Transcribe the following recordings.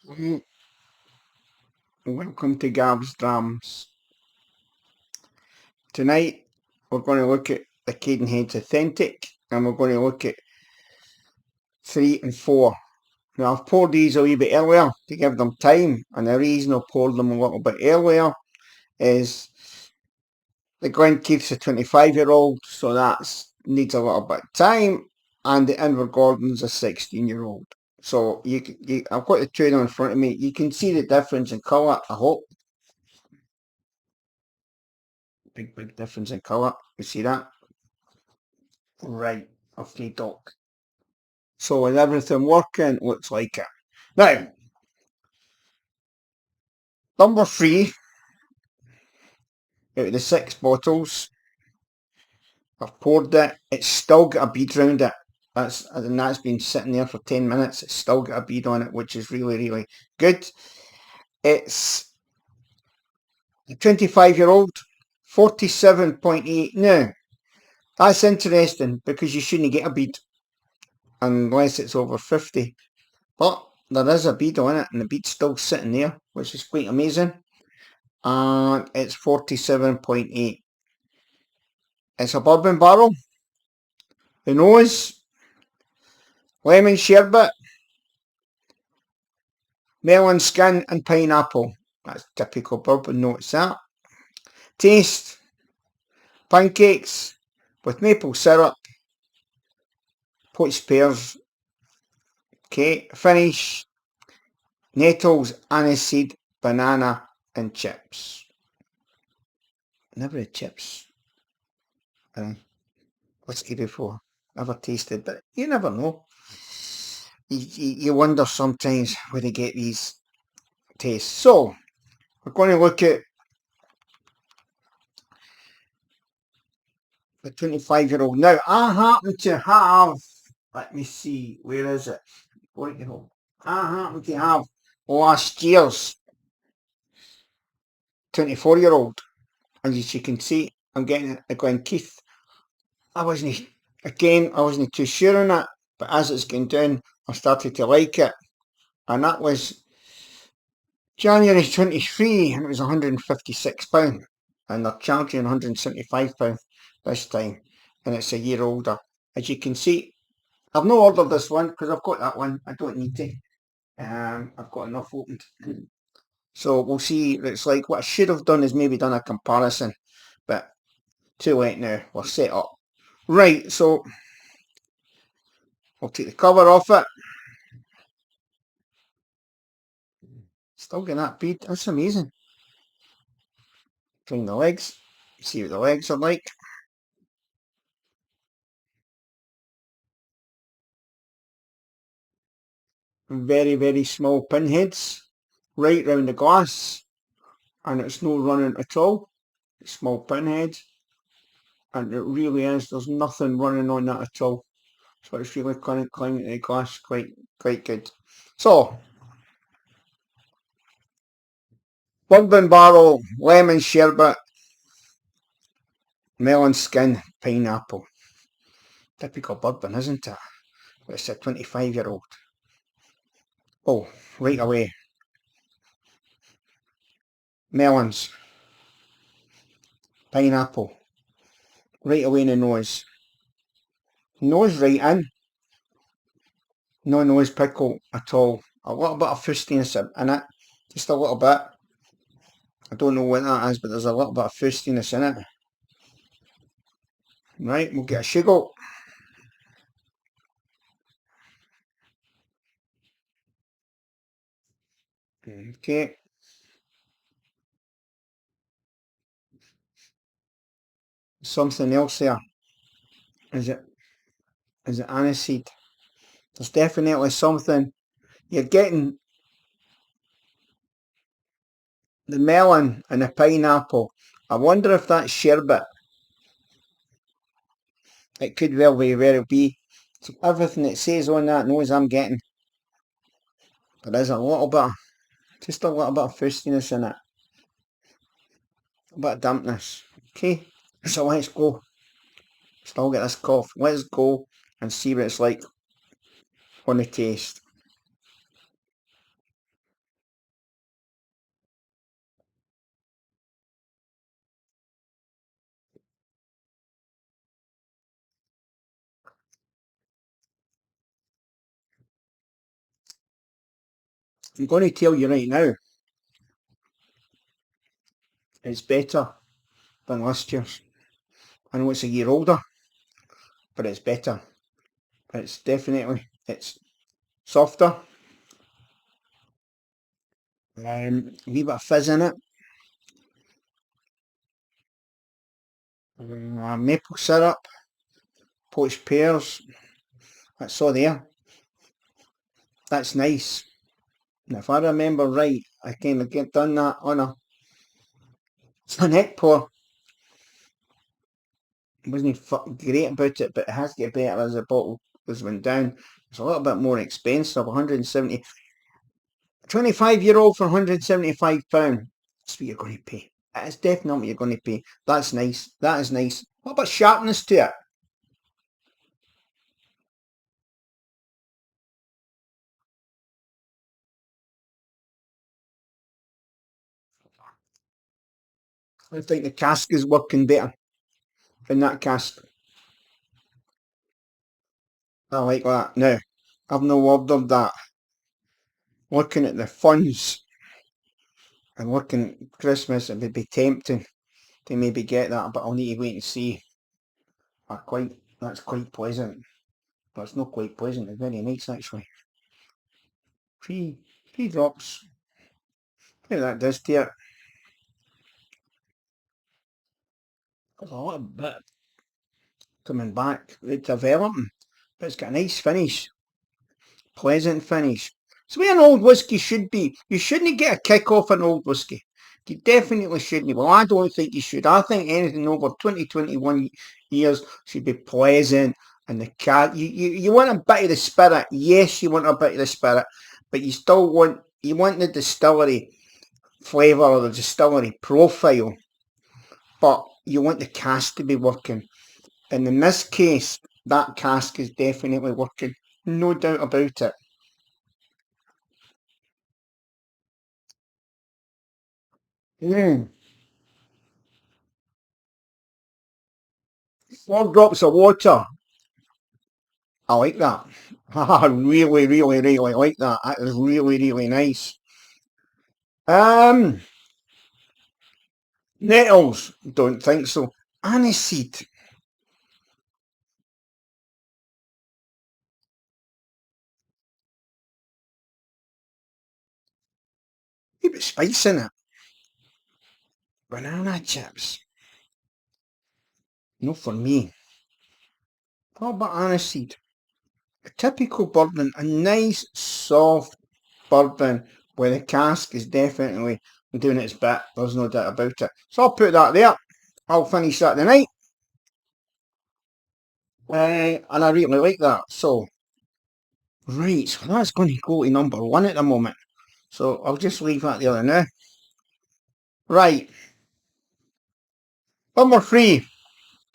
Mm, Welcome to Gab's Drams. Tonight we're going to look at the Cadenheads Authentic and we're going to look at 3 and 4. Now I've poured these a wee bit earlier to give them time, and the reason I poured them a little bit earlier is the Glen keeps a 25-year-old, so that needs a little bit of time, and the Invergordon's a 16-year-old. So I've got the two in front of me. You can see the difference in colour, I hope. Big difference in colour. You see that? Right, okay, doc. So with everything working, looks like it. Now, number 3 out of the 6 bottles, I've poured it. It's still got a bead round it. That's been sitting there for 10 minutes. It's still got a bead on it, which is really good. It's a 25-year-old, 47.8. Now, that's interesting because you shouldn't get a bead unless it's over 50. But there is a bead on it, and the bead's still sitting there, which is quite amazing. And it's 47.8. It's a bourbon barrel. The nose, lemon sherbet, melon skin and pineapple. That's typical bourbon notes, that. Taste, pancakes with maple syrup, poached pears. Okay, finish, nettles, aniseed, banana and chips. Never had chips whiskey before. Never tasted, but you never know. You wonder sometimes where they get these tastes. So, we're going to look at the 25-year-old. Now, I happen to have, let me see, where is it? I happen to have last year's 24-year-old. And as you can see, I'm getting it again, Keith. I wasn't too sure on it, but as it's going down, I started to like it. And that was January 23, and it was £156. And they're charging £175 this time, and it's a year older. As you can see, I've not ordered this one because I've got that one. I don't need to. I've got enough opened. So we'll see what it's like. What I should have done is maybe done a comparison, but too late now. We're set up. Right, so I'll take the cover off it. Still getting that bead. That's amazing. Clean the legs. See what the legs are like. Very small pinheads right round the glass, and it's no running at all. It's small pinheads, and it really is. There's nothing running on that at all. So it's really clinging to the glass quite good. So bourbon barrel, lemon sherbet, melon skin, pineapple. Typical bourbon, isn't it? But it's a 25-year-old. Oh, right away. Melons, pineapple, right away in the nose. Nose right in. No nose pickle at all. A little bit of fustiness in it. Just a little bit. I don't know what that is, but there's a little bit of fustiness in it. Right, we'll get a sugar. Okay. Something else there. Is it aniseed? There's definitely something. You're getting the melon and the pineapple. I wonder if that's sherbet. It could very be. So everything it says on that nose I'm getting. There's a little bit, just a little bit of fustiness in it. A bit of dampness. Okay, so let's go. Still get this cough. Let's go and see what it's like on the taste. I'm going to tell you right now, it's better than last year's. I know it's a year older, but it's better. It's definitely, it's softer, a wee bit of fizz in it, maple syrup, poached pears, that's all there. That's nice. And if I remember right, I kind of get done that on a neck pour. Wasn't great about it, but it has to get better as the bottle was went down. It's a little bit more expensive, 170, 25-year-old for £175. That's what you're going to pay. That is definitely what you're going to pay. That's nice. That is nice. What about sharpness to it? I think the cask is working better in that cask. I like that. Now, I've no ordered that. Looking at the funds and looking at Christmas, it would be tempting to maybe get that, but I'll need to wait and see. That's quite pleasant. But it's not quite pleasant, it's very nice actually. Three drops. How that does to it. There's a little bit coming back, it's developing, but it's got a nice finish. Pleasant finish. It's where an old whisky should be. You shouldn't get a kick off an old whisky. You definitely shouldn't. Well, I don't think you should. I think anything over 20, 21 years should be pleasant. And the cat, you want a bit of the spirit. Yes, you want a bit of the spirit, but you want the distillery flavour or the distillery profile, but you want the cask to be working. And in this case, that cask is definitely working. No doubt about it. Mm. 4 drops of water. I like that. I really, really, really like that. That is really, really nice. Um, Nettles, don't think so. Aniseed, a bit spice in it. Banana chips, no for me. What about aniseed? A typical bourbon, a nice soft bourbon where the cask is definitely doing its bit. There's no doubt about it. So I'll put that there. I'll finish that tonight. And I really like that. So, right, so that's going to go to number one at the moment. So I'll just leave that there now. Right, number three.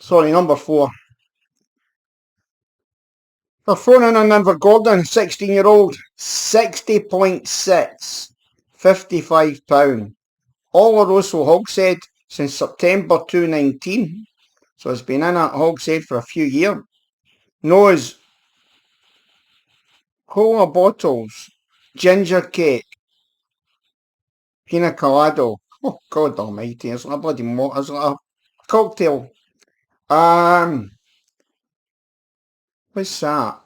Sorry, number four. They're thrown in an Invergordon, 16-year-old, 60.6, £55. Oloroso Hogshead since September 2019. So it's been in a hogshead for a few years. Knows cola bottles, ginger cake, pina colada. Oh God Almighty! It's like a bloody it's like a cocktail. Um, what's that?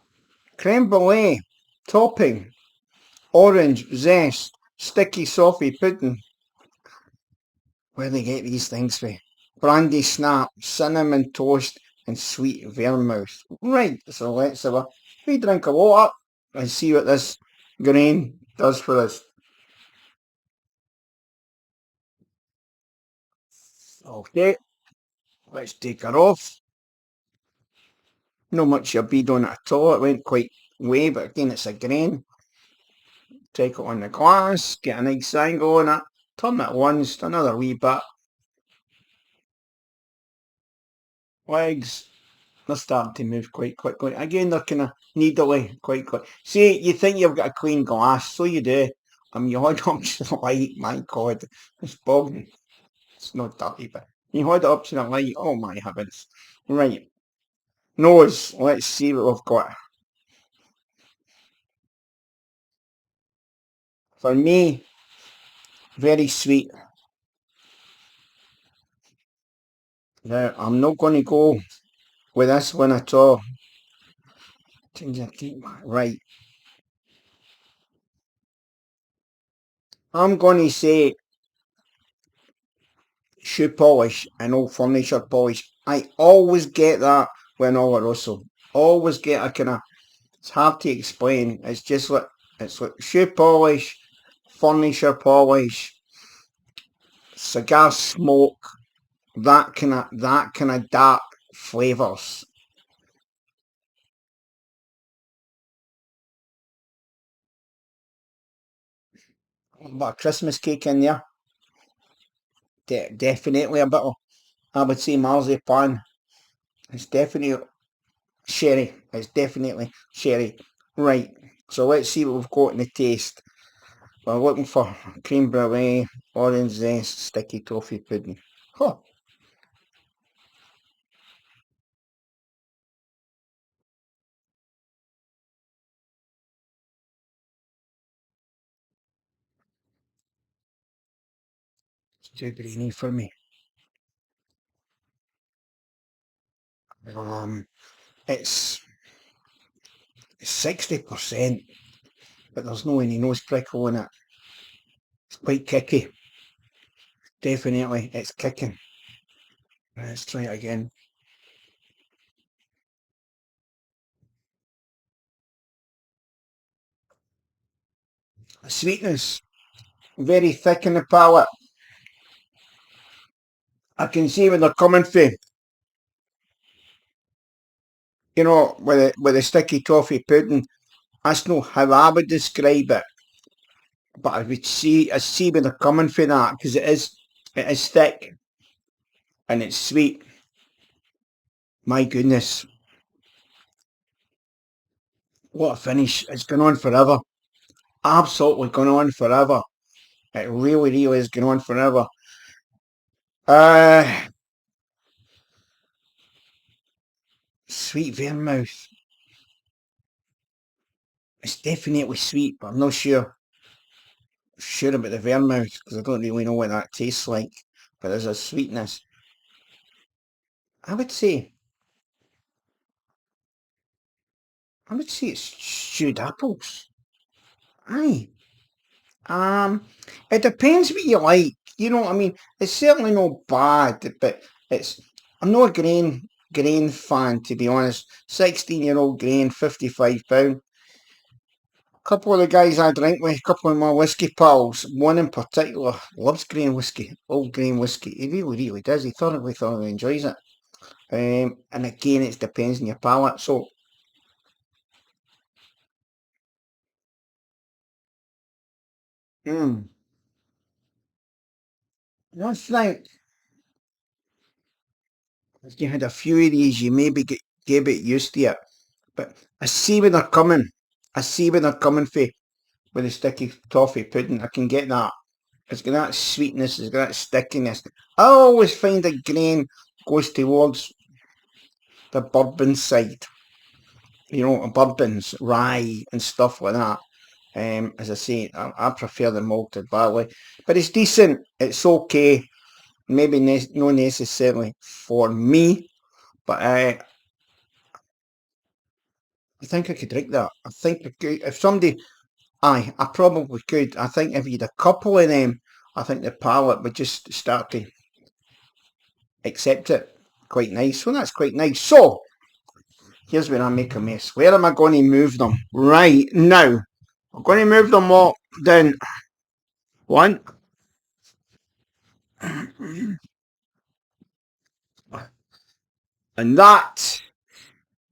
Creme brulee, topping, orange zest, sticky soffy pudding. Where do they get these things from? Brandy snap, cinnamon toast, and sweet vermouth. Right, so let's have a we drink of water and see what this grain does for us. Okay, let's take her off. No much of bead on it at all. It went quite way, but again, it's a grain. Take it on the glass, get a nice angle on it, turn it once, another wee bit. Legs, they're starting to move quite quickly. Again, they're kind of needly quite quick. See, you think you've got a clean glass, so you do. You hold up to the light, my God, it's bogging. It's not dirty, but you hold it up to the light, oh my heavens. Right, nose, let's see what we've got. For me, very sweet. Now, I'm not going to go with this one at all. Right. I'm going to say shoe polish and old furniture polish. I always get that when Oloroso. Always get a kind of, it's hard to explain. It's like shoe polish, furniture polish, cigar smoke, that kind of dark flavours. But a Christmas cake in there, definitely a bit of, I would say marzipan. It's definitely sherry. It's definitely sherry. Right. So let's see what we've got in the taste. We're looking for cream brulee, orange zest, sticky toffee pudding. Huh. It's too greeny for me. Um, it's 60%, but there's no any nose prickle in it. It's quite kicky. Definitely, it's kicking. Let's try it again. Sweetness, very thick in the palate. I can see where they're coming from. With the sticky toffee pudding. That's not how I would describe it, but I see where they're coming from that because it is thick and it's sweet. My goodness, what a finish! It's going on forever. Absolutely going on forever. It really, really is going on forever. Uh, Sweet vermouth. It's definitely sweet, but I'm not sure about the vermouth because I don't really know what that tastes like. But there's a sweetness. I would say, I would say it's stewed apples. Aye. Um, it depends what you like. You know what I mean? It's certainly not bad, but it's. I'm not a grain fan to be honest. 16-year-old grain, £55. A couple of the guys I drink with, a couple of my whiskey pals, one in particular loves grain whiskey, old grain whiskey. He really, really does. He thoroughly enjoys it. And again, it depends on your palate. So, mm, I think if you had a few of these, you maybe get a bit used to it. But I see where they're coming. I see where they're coming for with the sticky toffee pudding. I can get that. It's got that sweetness, it's got that stickiness. I always find that grain goes towards the bourbon side. Bourbons, rye and stuff like that. As I say, I prefer the malted barley, but it's decent. It's okay. Maybe not necessarily for me, but I think I could drink that. I think I could, if somebody, aye, I probably could. I think if you had a couple of them, I think the palate would just start to accept it quite nice. So that's quite nice. So here's where I make a mess. Where am I going to move them? Right now, I'm going to move them all down one. And that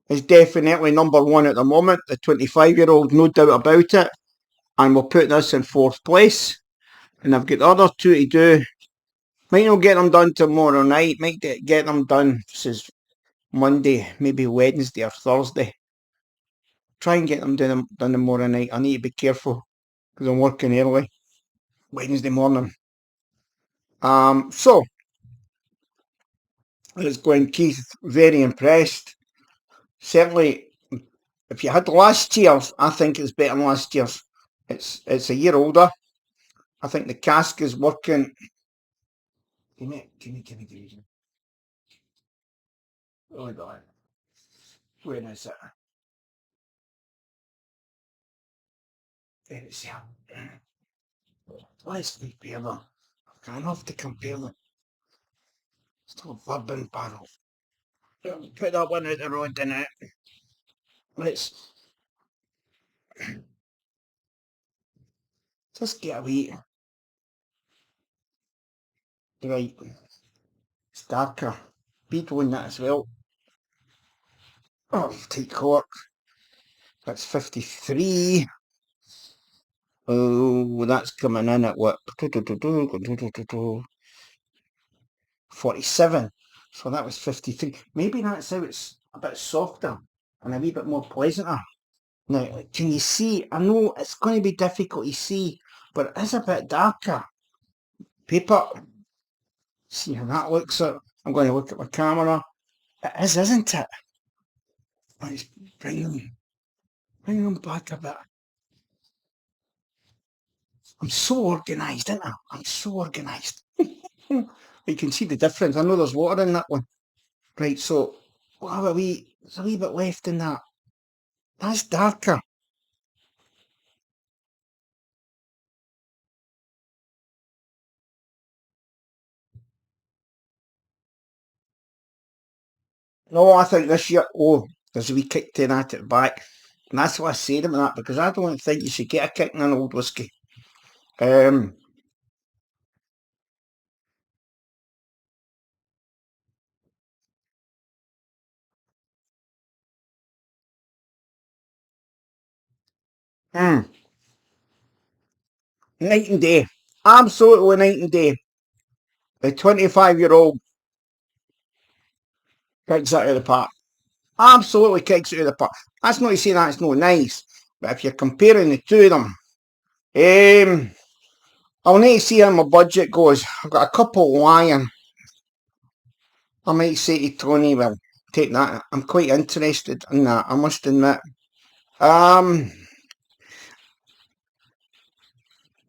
is definitely number one at the moment. The 25-year-old, no doubt about it. And we'll put this in fourth place. And I've got the other two to do. Might not get them done tomorrow night. Might get them done. This is Monday, maybe Wednesday or Thursday. Try and get them done tomorrow night. I need to be careful because I'm working early Wednesday morning. So it's going, Keith. Very impressed. Certainly, if you had last year's, I think it's better than last year's. It's a year older. I think the cask is working. Give me. Hold on. Where is it? There it's here. Let's compare them. I can't have to compare them. Still a bourbon barrel. Put that one out the road in it. Let's just get a wee. Right. It's darker. Be doing that as well. Oh, tight cork. That's 53. Oh, that's coming in at what? 47. So that was 53. Maybe that's how it's a bit softer and a wee bit more pleasanter. Now, can you see? I know it's going to be difficult to see, but it is a bit darker. Paper. See how that looks. I'm going to look at my camera. It is, isn't it? Let's bring them back a bit. I'm so organised, aren't I? I'm so organised. You can see the difference. I know there's water in that one. Right, so we'll have there's a wee bit left in that. That's darker. No, I think this year, there's a wee kick to that at the back. And that's what I said about that, because I don't think you should get a kick in an old whisky. Um, hmm, night and day. Absolutely night and day. The 25-year-old kicks it out of the park. Absolutely kicks it out of the park. That's not to say that's no nice, but if you're comparing the two of them, I'll need to see how my budget goes. I've got a couple lying. I might say to Tony, well, take that. I'm quite interested in that, I must admit. Um,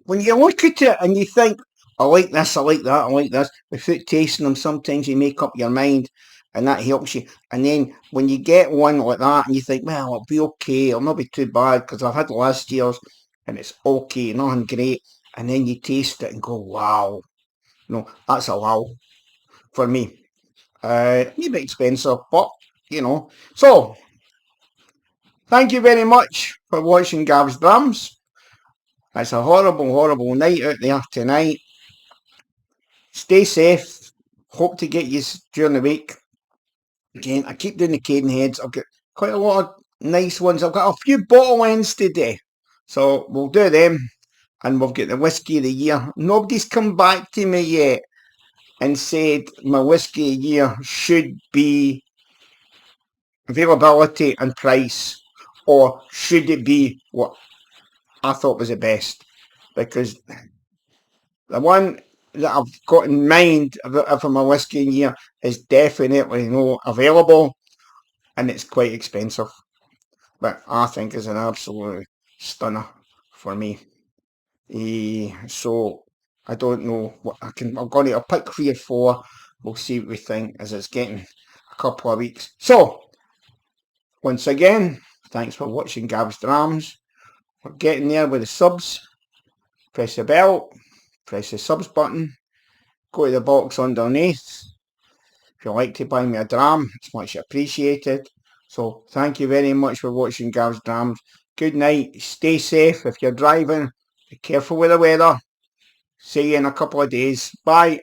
when you look at it and you think, I like this, I like that, I like this, without tasting them, sometimes you make up your mind and that helps you. And then when you get one like that and you think, well, it'll be okay, it'll not be too bad because I've had last year's and it's okay, nothing great. And then you taste it and go, wow. No, that's a wow for me. Maybe expensive, but you know. So, thank you very much for watching Gav's Drums. It's a horrible, horrible night out there tonight. Stay safe. Hope to get you during the week. Again, I keep doing the Cadenheads. I've got quite a lot of nice ones. I've got a few bottle ends today. So we'll do them. And we've got the Whiskey of the Year. Nobody's come back to me yet and said my Whiskey of the Year should be availability and price, or should it be what I thought was the best? Because the one that I've got in mind for my whiskey year is definitely not available, and it's quite expensive. But I think is an absolute stunner for me. So I don't know what I can. I'll pick 3 or 4. We'll see what we think as it's getting a couple of weeks. So once again, thanks for watching Gav's Drams. We're getting there with the subs. Press the bell, press the subs button, go to the box underneath. If you'd like to buy me a dram, it's much appreciated. So thank you very much for watching Gav's Drams. Good night, stay safe if you're driving, be careful with the weather. See you in a couple of days. Bye.